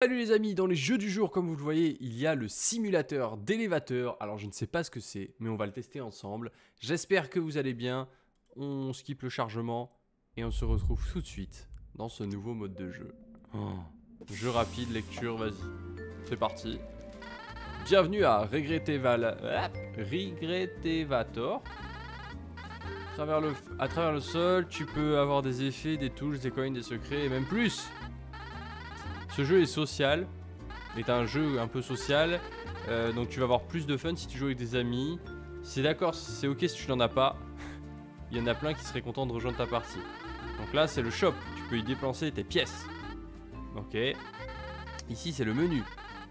Salut les amis, dans les jeux du jour, comme vous le voyez, il y a le simulateur d'élévateur. Alors je ne sais pas ce que c'est, mais on va le tester ensemble. J'espère que vous allez bien. On skip le chargement et on se retrouve tout de suite dans ce nouveau mode de jeu. Jeu rapide, lecture, vas-y. C'est parti. Bienvenue à Regrettevator. À travers le sol, tu peux avoir des effets, des touches, des coins, des secrets et même plus. Ce jeu est social, est un jeu un peu social, donc tu vas avoir plus de fun si tu joues avec des amis. C'est d'accord, c'est ok si tu n'en as pas. Il y en a plein qui seraient contents de rejoindre ta partie. Donc là c'est le shop, tu peux y dépenser tes pièces. Ok. Ici c'est le menu.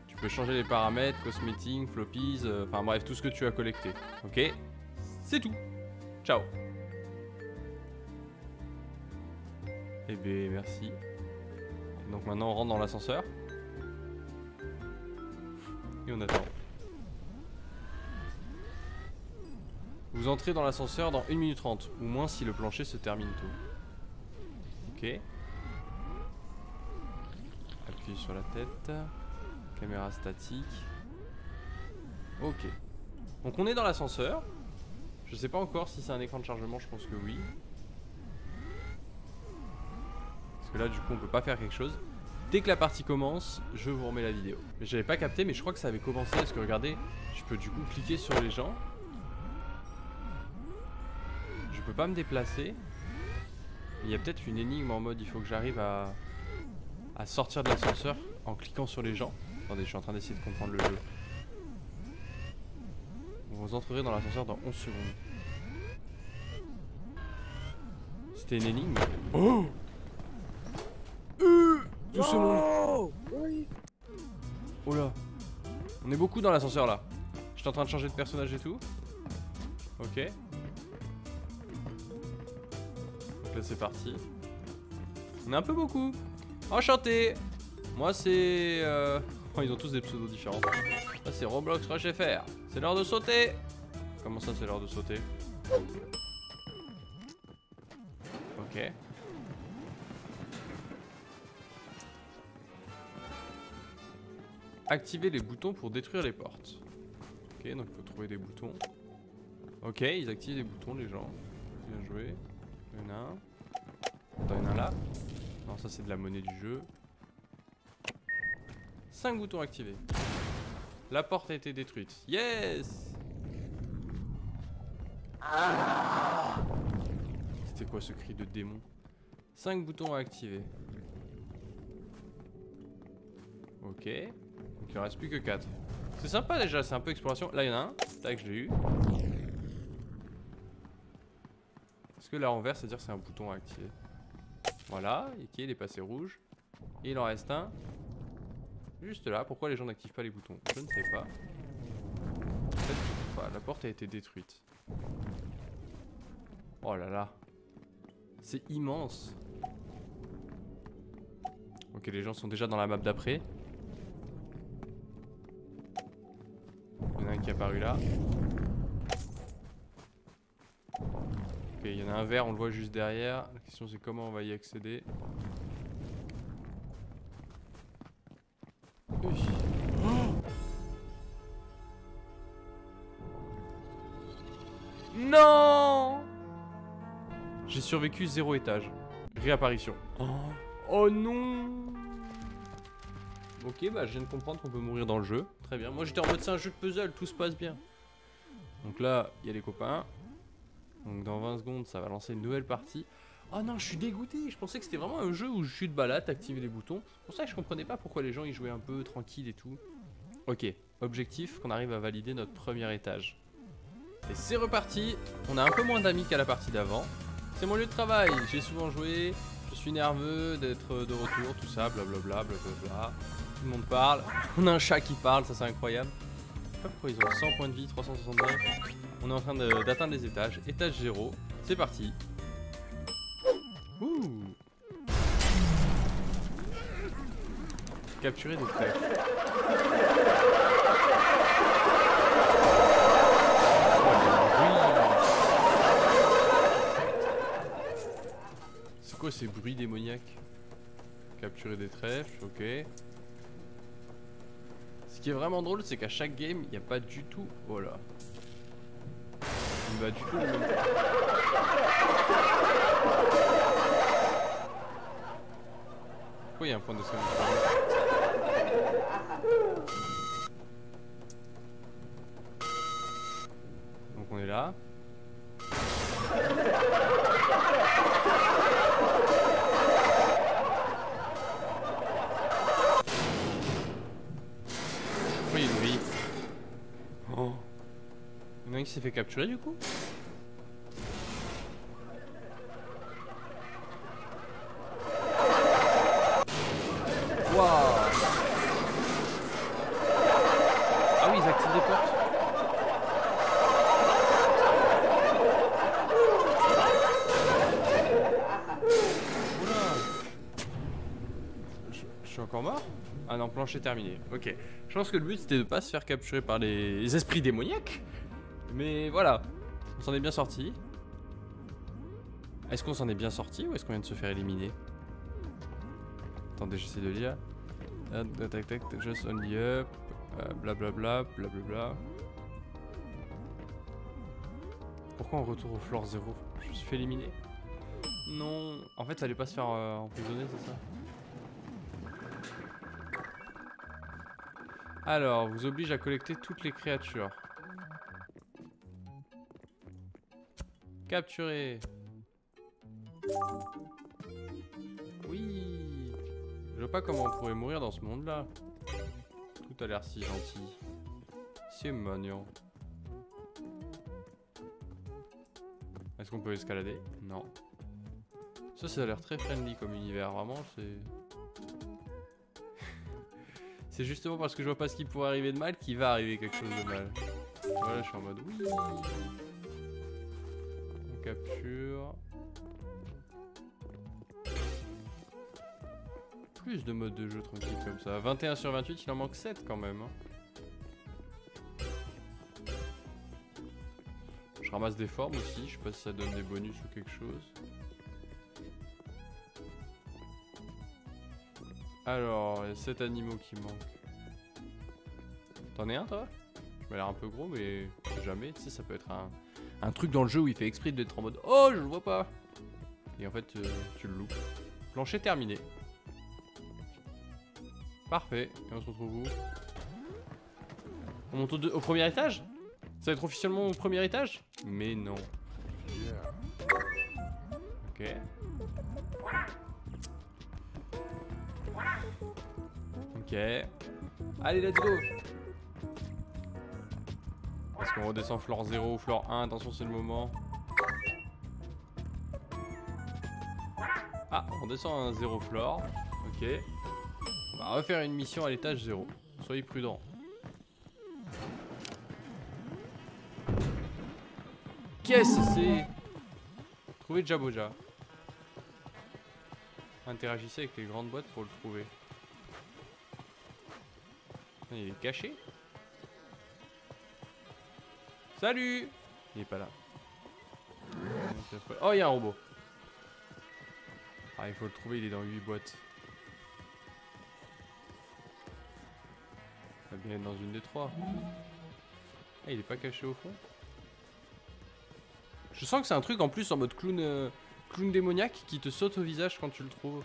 Tu peux changer les paramètres, cosmétiques, floppies, enfin bref, tout ce que tu as collecté. Ok. C'est tout. Ciao. Eh ben merci. Donc maintenant on rentre dans l'ascenseur. Et on attend. Vous entrez dans l'ascenseur dans 1 minute 30. Ou moins si le plancher se termine tôt. Ok. Appuyez sur la tête. Caméra statique. Ok. Donc on est dans l'ascenseur. Je sais pas encore si c'est un écran de chargement, je pense que oui. Parce que là du coup on peut pas faire quelque chose. Dès que la partie commence, je vous remets la vidéo. Mais j'avais pas capté, mais je crois que ça avait commencé. Parce que regardez, je peux du coup cliquer sur les gens. Je peux pas me déplacer. Il y a peut-être une énigme en mode il faut que j'arrive à sortir de l'ascenseur en cliquant sur les gens. Attendez, je suis en train d'essayer de comprendre le jeu. Vous entrerez dans l'ascenseur dans 11 secondes. C'était une énigme. Oh! Tout ce monde. Oh là. On est beaucoup dans l'ascenseur là. Je suis en train de changer de personnage et tout. Ok. Donc là c'est parti. On est un peu beaucoup. Enchanté. Moi c'est... Oh, ils ont tous des pseudos différents. Là c'est Roblox Rush FR. C'est l'heure de sauter. Comment ça c'est l'heure de sauter? Ok. Activer les boutons pour détruire les portes. Ok, donc il faut trouver des boutons. Ok, ils activent les boutons, les gens. Bien joué. Il y en a un. Attends, il y en a un là. Non, ça c'est de la monnaie du jeu. 5 boutons activés. La porte a été détruite. Yes! C'était quoi ce cri de démon? 5 boutons à activer. Ok. Donc il en reste plus que 4. C'est sympa déjà, c'est un peu exploration. Là il y en a un. Tac, je l'ai eu. Est-ce que là en vert, c'est-à-dire que c'est un bouton à activer? Voilà, ok, il est passé rouge. Et il en reste un. Juste là, pourquoi les gens n'activent pas les boutons? Je ne sais pas. Peut-être pas, la porte a été détruite. Oh là là. C'est immense. Ok, les gens sont déjà dans la map d'après. Il y en a un qui est apparu là. Ok, il y en a un vert, on le voit juste derrière. La question c'est comment on va y accéder. Non! J'ai survécu 0 étage. Réapparition. Oh non! Ok, bah je viens de comprendre qu'on peut mourir dans le jeu. Très bien. Moi j'étais en mode c'est un jeu de puzzle, tout se passe bien. Donc là, il y a les copains. Donc dans 20 secondes, ça va lancer une nouvelle partie. Oh non, je suis dégoûté. Je pensais que c'était vraiment un jeu où je suis de balade, t'actives les boutons. C'est pour ça que je comprenais pas pourquoi les gens y jouaient un peu tranquille et tout. Ok, objectif qu'on arrive à valider notre premier étage. Et c'est reparti. On a un peu moins d'amis qu'à la partie d'avant. C'est mon lieu de travail. J'ai souvent joué. Je suis nerveux d'être de retour, tout ça, blablabla, blablabla. Tout le monde parle. On a un chat qui parle, ça c'est incroyable. Je sais pas pourquoi ils ont 100 points de vie, 369. On est en train d'atteindre les étages. Étage 0. C'est parti. Ouh. Capturer des trèfles. C'est quoi ces bruits démoniaques? Capturer des trèfles, ok. qui est vraiment drôle, c'est qu'à chaque game, il n'y a pas du tout... Voilà. Il va du tout le même... Pourquoi il y a un point d'exclamation? Donc on est là. Pourquoi il y a une vie? Oh. Il y en a un qui s'est fait capturer du coup? Waouh! Ah oui, ils activent des portes. Oula! Je suis encore mort? Ah non, plancher terminé. Ok. Je pense que le but c'était de pas se faire capturer par les esprits démoniaques. Mais voilà. On s'en est bien sorti. Est-ce qu'on s'en est bien sorti ou est-ce qu'on vient de se faire éliminer? Attendez, j'essaie de lire. Tac tac, just only up. Blablabla, blablabla. Pourquoi on retourne au floor 0? Je me suis fait éliminer? Non. En fait, ça allait pas se faire emprisonner, c'est ça? Alors, vous oblige à collecter toutes les créatures. Capturer. Oui. Je vois pas comment on pourrait mourir dans ce monde-là. Tout a l'air si gentil. C'est mignon. Est-ce qu'on peut escalader? Non. Ça a l'air très friendly comme univers. Vraiment, c'est... C'est justement parce que je vois pas ce qui pourrait arriver de mal qu'il va arriver quelque chose de mal. Voilà, je suis en mode oui. On capture. Plus de modes de jeu tranquille comme ça. 21 sur 28, il en manque 7 quand même. Hein. Je ramasse des formes aussi, je sais pas si ça donne des bonus ou quelque chose. Alors, il y a 7 animaux qui manquent. T'en es un toi? Je m'a l'air un peu gros mais je sais jamais, tu sais ça peut être un truc dans le jeu où il fait exprès d'être en mode oh je le vois pas. Et en fait tu le loupes. Plancher terminé. Parfait, et on se retrouve où? On monte au premier étage? Ça va être officiellement au premier étage? Mais non. Ok. Ok. Allez, let's go! Est-ce qu'on redescend floor 0 ou floor 1? Attention, c'est le moment. Ah, on descend à un 0 floor. Ok. On va refaire une mission à l'étage 0. Soyez prudents. Qu'est-ce que c'est? Trouver Jaboja. Interagissez avec les grandes boîtes pour le trouver. Il est caché? Salut! Il est pas là. Oh, il y a un robot. Ah, il faut le trouver, il est dans 8 boîtes. Il va bien être dans une des 3. Ah, il est pas caché au fond? Je sens que c'est un truc en plus en mode clown, clown démoniaque qui te saute au visage quand tu le trouves.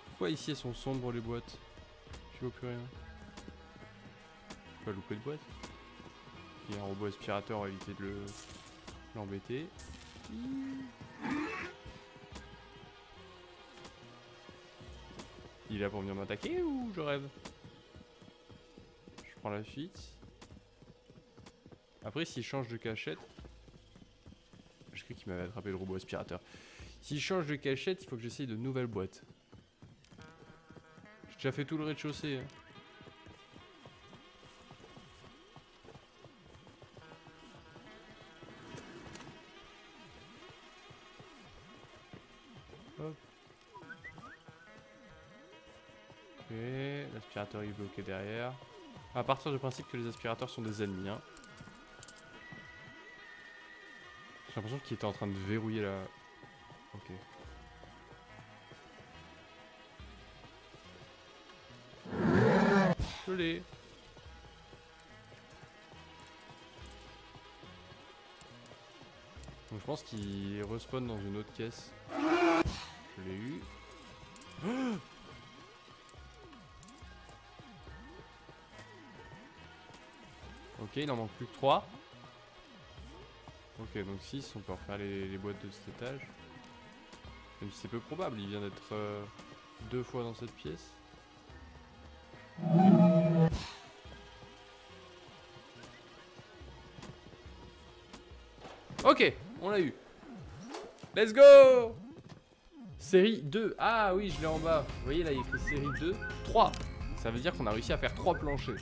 Pourquoi ici elles sont sombres les boîtes? Je vois plus rien. Je peux pas louper de boîte. Il y a un robot aspirateur, on va éviter de l'embêter. Il est là pour venir m'attaquer ou je rêve? Je prends la fuite. Après s'il change de cachette... Je crois qu'il m'avait attrapé le robot aspirateur. S'il change de cachette, il faut que j'essaye de nouvelles boîtes. J'ai déjà fait tout le rez-de-chaussée. Hein. Hop. Ok, l'aspirateur est bloqué derrière. À partir du principe que les aspirateurs sont des ennemis. Hein. l'impression qu'il était en train de verrouiller la... Ok. Je l'ai. Donc je pense qu'il respawn dans une autre caisse. Je l'ai eu. Ok, il en manque plus que 3. Ok, donc 6, on peut refaire les boîtes de cet étage. Même si c'est peu probable, il vient d'être 2 fois dans cette pièce. Ok, on l'a eu. Let's go! Série 2. Ah oui, je l'ai en bas. Vous voyez là, il y a écrit série 2. 3. Ça veut dire qu'on a réussi à faire 3 planchers.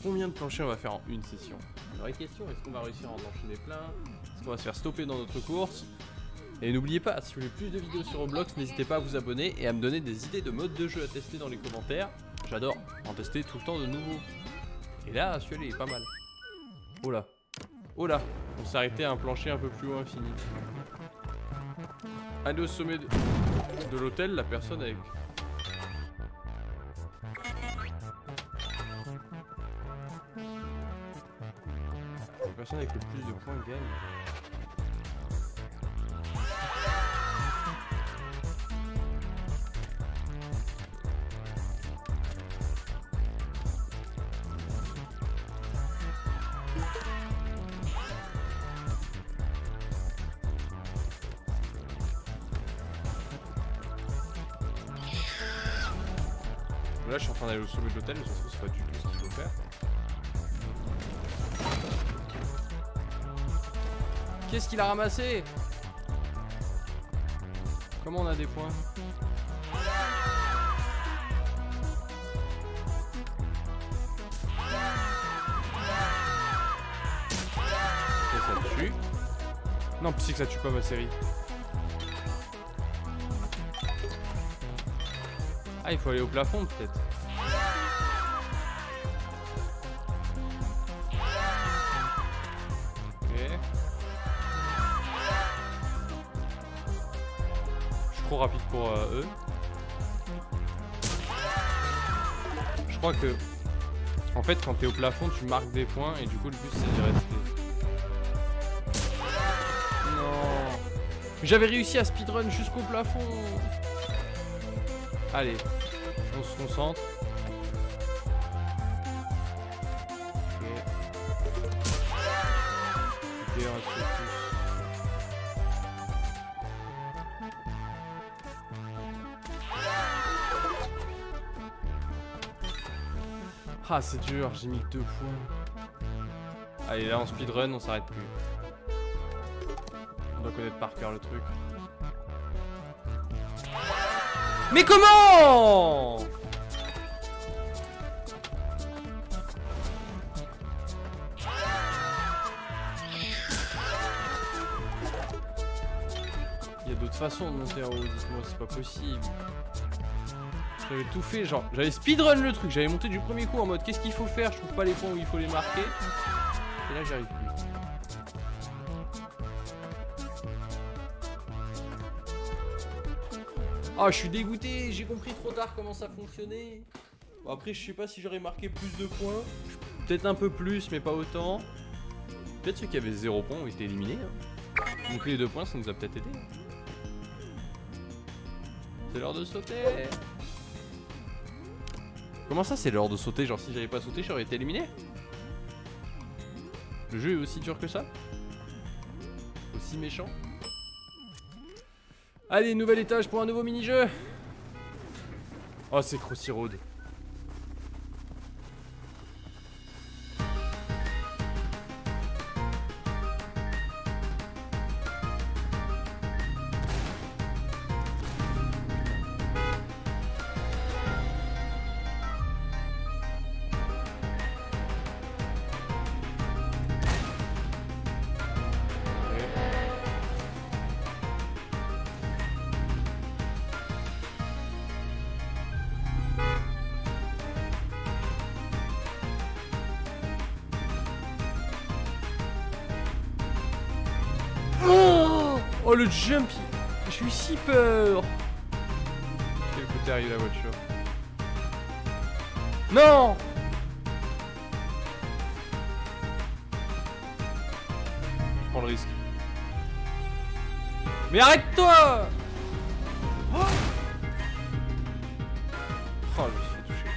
Combien de planchers on va faire en une session? La vraie question, est-ce qu'on va réussir à en enchaîner plein? Est-ce qu'on va se faire stopper dans notre course? Et n'oubliez pas, si vous voulez plus de vidéos sur Roblox, n'hésitez pas à vous abonner et à me donner des idées de modes de jeu à tester dans les commentaires. J'adore en tester tout le temps de nouveaux. Et là, celui-là il est pas mal. Oh là. Oh là. On s'est arrêté à un plancher un peu plus haut infini. Allez au sommet de l'hôtel, la personne avec... La personne avec le plus de points gagne. Là je suis en train d'aller au sommet de l'hôtel, mais ça se trouve c'est pas du tout ce qu'il faut faire. Qu'est-ce qu'il a ramassé? Comment on a des points? Et ça tue. Non, c'est que ça tue pas ma série. Ah, il faut aller au plafond peut-être. Ok. Je suis trop rapide pour eux. Je crois que... En fait, quand t'es au plafond, tu marques des points et du coup, le but c'est d'y rester. Non. J'avais réussi à speedrun jusqu'au plafond. Allez, on se concentre. Ok. Ok, on reste focus. Ah, c'est dur, j'ai mis 2 points. Allez, là, en speedrun, on s'arrête plus. On doit connaître par cœur le truc. Mais comment? Il y a d'autres façons de monter en haut, dites-moi, c'est pas possible. J'avais tout fait, genre, j'avais speedrun le truc, j'avais monté du premier coup en mode qu'est-ce qu'il faut faire, je trouve pas les points où il faut les marquer. Et là j'arrive plus. Ah, je suis dégoûté, j'ai compris trop tard comment ça fonctionnait. Bon, après, je sais pas si j'aurais marqué plus de points. Peut-être un peu plus, mais pas autant. Peut-être ceux qui avaient 0 points ont été éliminés. Hein. Donc les 2 points, ça nous a peut-être aidé. C'est l'heure de sauter. Comment ça, c'est l'heure de sauter? Genre, si j'avais pas sauté, j'aurais été éliminé? Le jeu est aussi dur que ça? Aussi méchant? Allez, nouvel étage pour un nouveau mini-jeu. Oh, c'est Crossy Road. Oh le jump. J'ai eu si peur. Quel côté arrive la voiture? Non. Je prends le risque. Mais arrête-toi! Oh, je me suis fait toucher.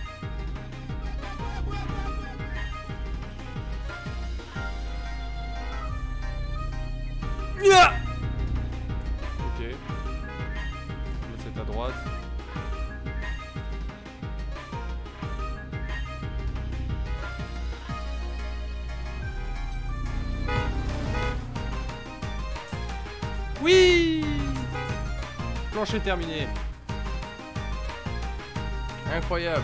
Ok. Là c'est à droite. Oui! Plancher terminé. Incroyable.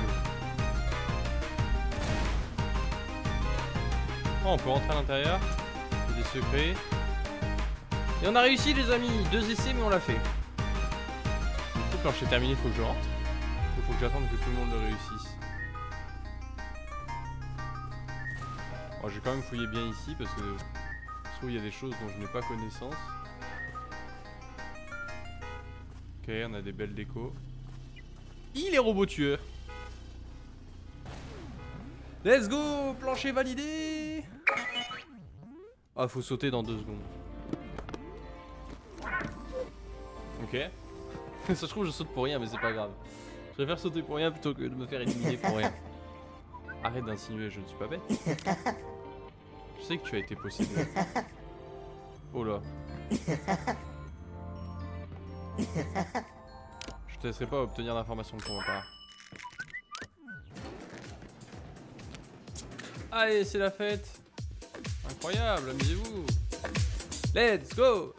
Oh, on peut rentrer à l'intérieur. Il y a des secrets. Et on a réussi les amis. 2 essais mais on l'a fait. Du coup, plancher terminé, faut que je rentre. Il faut que j'attende que tout le monde le réussisse. Oh, j'ai quand même fouillé bien ici parce que je trouve qu'il y a des choses dont je n'ai pas connaissance. Ok, on a des belles décos. Il est robot tueur. Let's go, plancher validé. Ah, faut sauter dans 2 secondes. Ok. Ça se trouve je saute pour rien mais c'est pas grave. Je préfère sauter pour rien plutôt que de me faire éliminer pour rien. Arrête d'insinuer, je ne suis pas bête. Je sais que tu as été possédé. Oh là. Je te laisserai pas obtenir d'informations de ton part. Allez, c'est la fête. Incroyable, amusez-vous. Let's go.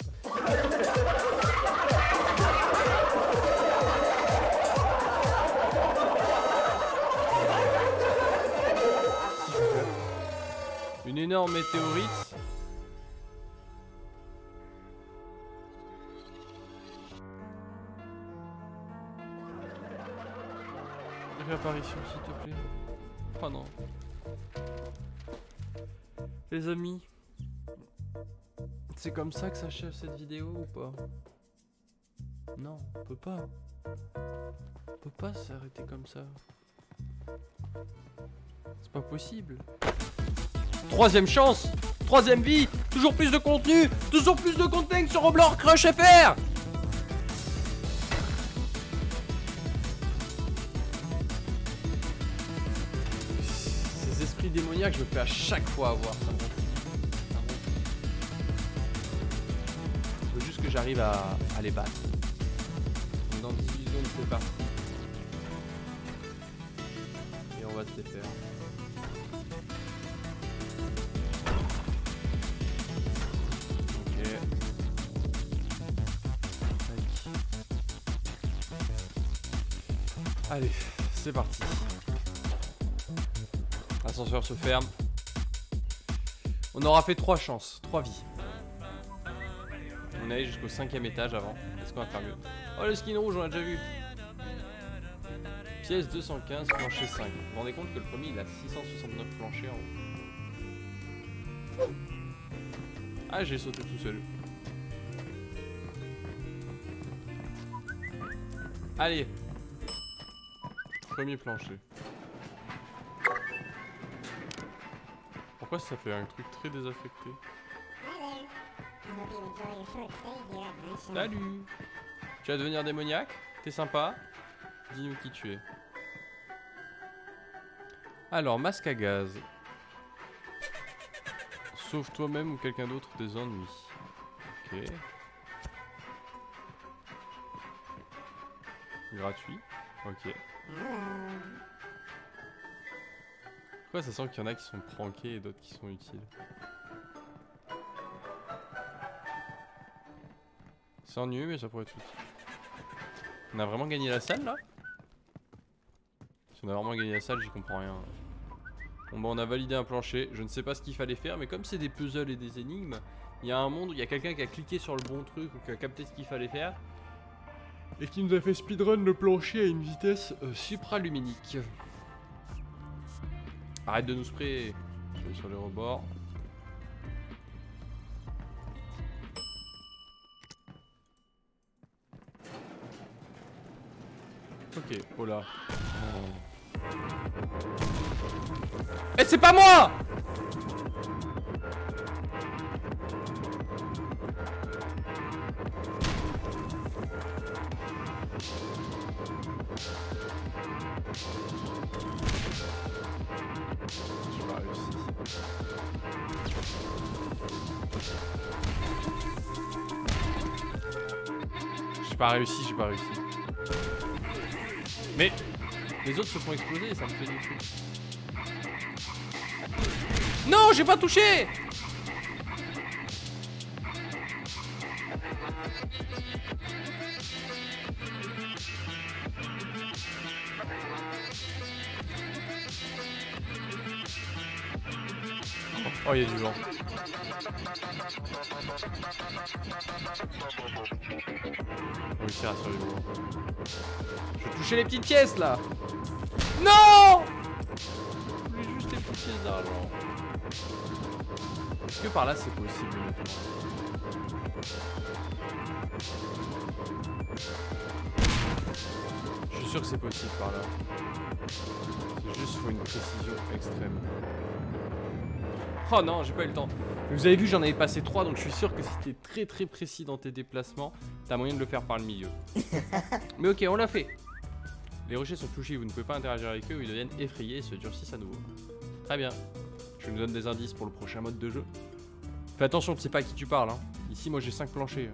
Une énorme météorite. Réapparition s'il te plaît. Oh non. Les amis, c'est comme ça que s'achève cette vidéo ou pas? Non, on peut pas. On peut pas s'arrêter comme ça. C'est pas possible. 3ème chance, 3ème vie, toujours plus de contenu, toujours plus de contenu sur Roblox Crush FR. Ces esprits démoniaques, je me fais à chaque fois avoir. Ça me rend fou. Il faut juste que j'arrive à les battre. Dans 10 secondes, c'est parti. Et on va se les faire. Allez, c'est parti. L'ascenseur se ferme. On aura fait 3 chances, 3 vies. On est allé jusqu'au 5ème étage avant. Est-ce qu'on va faire mieux? Oh, le skin rouge, on l'a déjà vu. Pièce 215, plancher 5. Vous vous rendez compte que le premier il a 669 planchers en haut. Ah, j'ai sauté tout seul. Allez. Premier plancher. Pourquoi ça fait un truc très désaffecté? Salut. Tu vas devenir démoniaque? T'es sympa? Dis-nous qui tu es. Alors, masque à gaz. Sauve toi-même ou quelqu'un d'autre des ennuis. Ok. Gratuit. Ok. Pourquoi ça sent qu'il y en a qui sont prankés et d'autres qui sont utiles? C'est ennuyeux mais ça pourrait être utile. On a vraiment gagné la salle là? Si on a vraiment gagné la salle, j'y comprends rien. Bon bah on a validé un plancher, je ne sais pas ce qu'il fallait faire mais comme c'est des puzzles et des énigmes, il y a un monde où il y a quelqu'un qui a cliqué sur le bon truc ou qui a capté ce qu'il fallait faire et qui nous a fait speedrun le plancher à une vitesse supraluminique. Arrête de nous sprayer. Je vais sur les rebords. Ok, oh là. Eh, c'est pas moi! J'ai pas réussi. J'ai pas réussi, j'ai pas réussi. Mais les autres se font exploser, ça me fait du tout. Non, j'ai pas touché! Oh, il y a du vent. On va réussir à survivre. Je vais toucher les petites pièces là. Non! Je voulais juste les petites pièces d'argent. Est-ce que par là c'est possible maintenant? Je suis sûr que c'est possible par là. C'est juste faut une précision extrême. Oh non, j'ai pas eu le temps. Vous avez vu, j'en avais passé 3, donc je suis sûr que si t'es très très précis dans tes déplacements, t'as moyen de le faire par le milieu. Mais ok, on l'a fait. Les rochers sont touchés, vous ne pouvez pas interagir avec eux, ou ils deviennent effrayés et se durcissent à nouveau. Très bien. Je nous donne des indices pour le prochain mode de jeu. Fais attention, tu sais pas à qui tu parles. Hein. Ici, moi j'ai 5 planchers.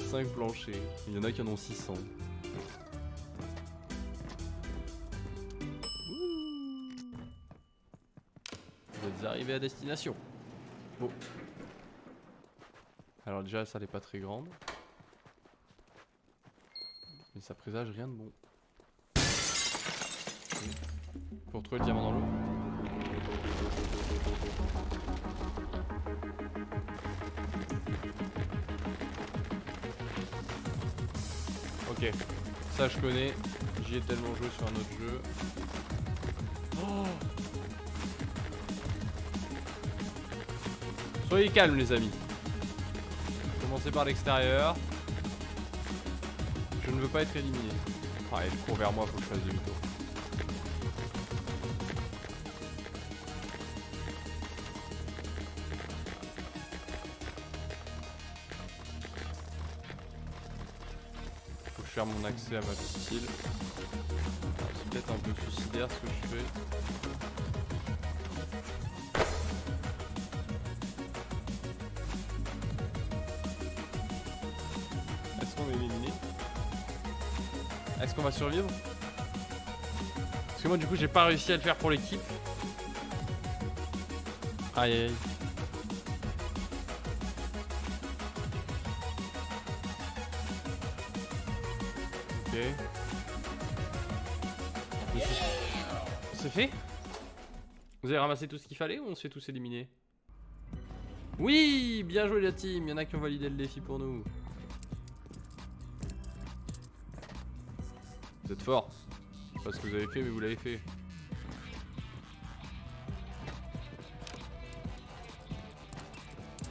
5 planchers. Il y en a qui en ont 600. Vous êtes arrivés à destination. Bon. Alors déjà, ça n'est pas très grande. Mais ça présage rien de bon. Faut retrouver le diamant dans l'eau. Ok, ça je connais. J'y ai tellement joué sur un autre jeu. Oh! Soyez calmes les amis. Commencez par l'extérieur. Je ne veux pas être éliminé. Ah, il court vers moi, faut que je fasse demi-tour. Faut que je fasse mon accès à ma petite île. C'est peut-être un peu suicidaire ce que je fais. Est-ce qu'on est éliminé? Est-ce qu'on va survivre? Parce que moi du coup j'ai pas réussi à le faire pour l'équipe. Aïe aïe. Ok. C'est fait? Vous avez ramassé tout ce qu'il fallait ou on se fait tous éliminer? Oui, bien joué la team, il y en a qui ont validé le défi pour nous. Vous êtes forts. Je sais pas ce que vous avez fait, mais vous l'avez fait.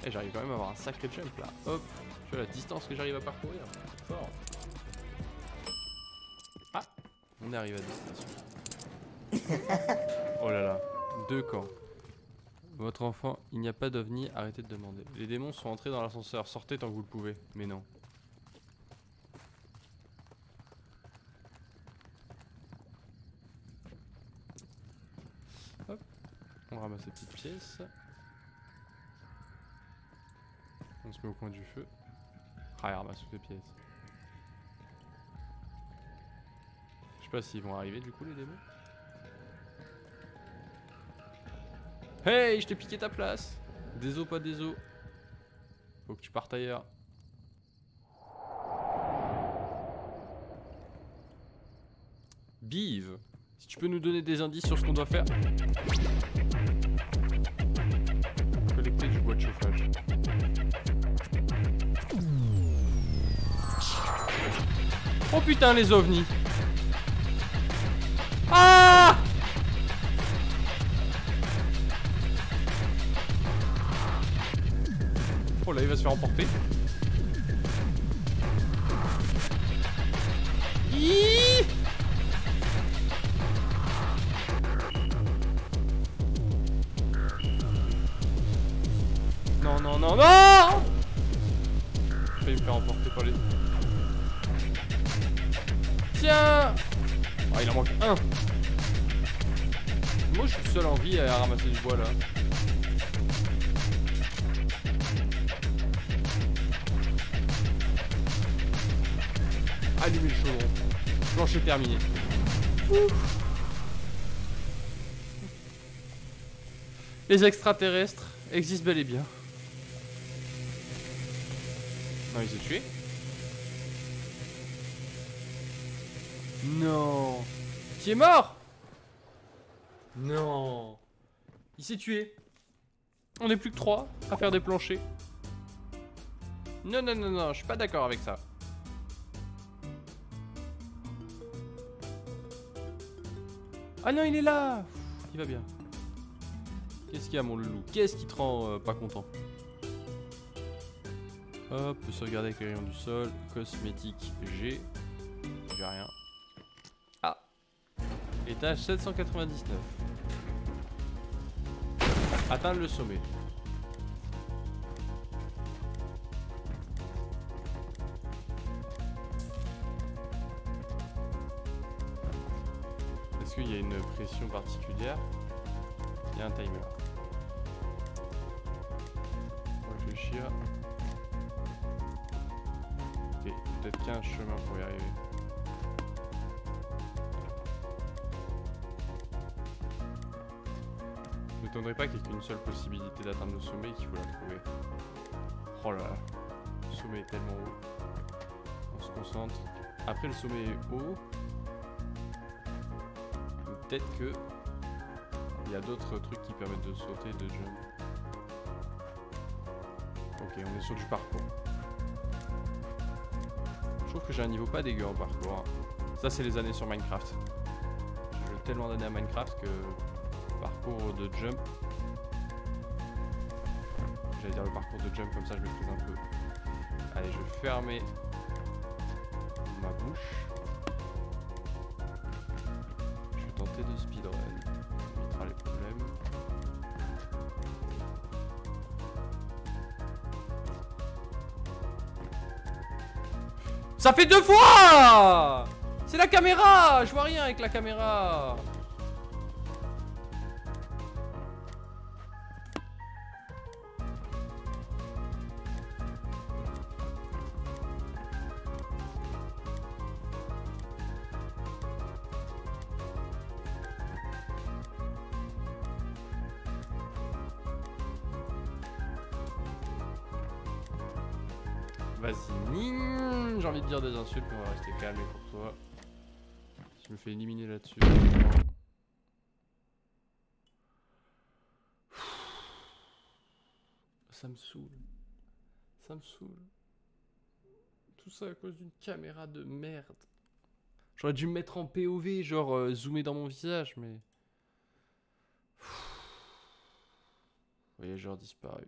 Et j'arrive quand même à avoir un sacré jump là. Hop, tu vois la distance que j'arrive à parcourir. Fort. Ah, on est arrivé à destination. Oh là là, 2 camps. Votre enfant, il n'y a pas d'ovni, arrêtez de demander. Les démons sont entrés dans l'ascenseur, sortez tant que vous le pouvez. Mais non. Hop, on ramasse ces petites pièces. On se met au coin du feu. Ah, il ramasse toutes les pièces. Je sais pas s'ils vont arriver du coup les démons. Hey, je t'ai piqué ta place. Des os, pas des os. Faut que tu partes ailleurs. Bive, si tu peux nous donner des indices sur ce qu'on doit faire. Collecter du bois de chauffage. Oh putain, les ovnis. Ah! Oh là, il va se faire emporter. Hi. Non, non, non, non. Je vais me faire emporter par les... Tiens. Oh, il en manque un. Moi, je suis seul en vie à ramasser du bois, là. Allumez le chaudron. Plancher terminé. Ouf. Les extraterrestres existent bel et bien. Non, il s'est tué. Non. Qui est mort? Non. Il s'est tué. On n'est plus que 3 à faire des planchers. Non, non, non, non, je suis pas d'accord avec ça. Ah non, il est là. Il va bien. Qu'est-ce qu'il y a, mon loulou? Qu'est-ce qui te rend pas content? Hop, sauvegarder avec les rayons du sol. Cosmétique G. J'ai rien. Ah. Étage 799. Atteindre le sommet. Est-ce qu'il y a une pression particulière? Il y a un timer. Faut réfléchir. Ok, peut-être qu'un chemin pour y arriver. Je ne m'étonnerais pas qu'il n'y ait qu'une seule possibilité d'atteindre le sommet et qu'il faut la trouver. Oh là là, le sommet est tellement haut. On se concentre. Après le sommet est haut. Peut-être que il y a d'autres trucs qui permettent de sauter, de jump. Ok, on est sur du parcours. Je trouve que j'ai un niveau pas dégueu en parcours. Ça, c'est les années sur Minecraft. J'ai joué tellement d'années à Minecraft que parcours de jump. J'allais dire le parcours de jump, comme ça je maîtrise un peu. Allez, je vais fermer ma bouche. Je vais tenter de speedrun. Ça évitera les problèmes. Ça fait 2 fois! C'est la caméra! Je vois rien avec la caméra! Vas-y, j'ai envie de dire des insultes, mais on va rester calme et pour toi. Je me fais éliminer là-dessus. Ça me saoule. Ça me saoule. Tout ça à cause d'une caméra de merde. J'aurais dû me mettre en POV, genre zoomer dans mon visage, mais... Voyageur disparu.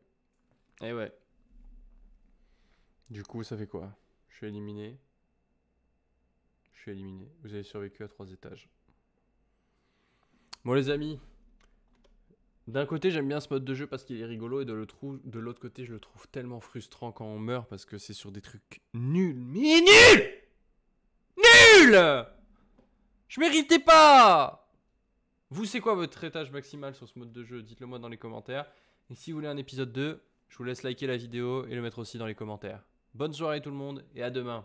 Eh ouais. Du coup, ça fait quoi? Je suis éliminé. Je suis éliminé. Vous avez survécu à 3 étages. Bon les amis, d'un côté j'aime bien ce mode de jeu parce qu'il est rigolo et de l'autre côté je le trouve tellement frustrant quand on meurt parce que c'est sur des trucs nuls. Mais nuls! Nuls! Je méritais pas! Vous, c'est quoi votre étage maximal sur ce mode de jeu? Dites-le moi dans les commentaires. Et si vous voulez un épisode 2, je vous laisse liker la vidéo et le mettre aussi dans les commentaires. Bonne soirée tout le monde et à demain.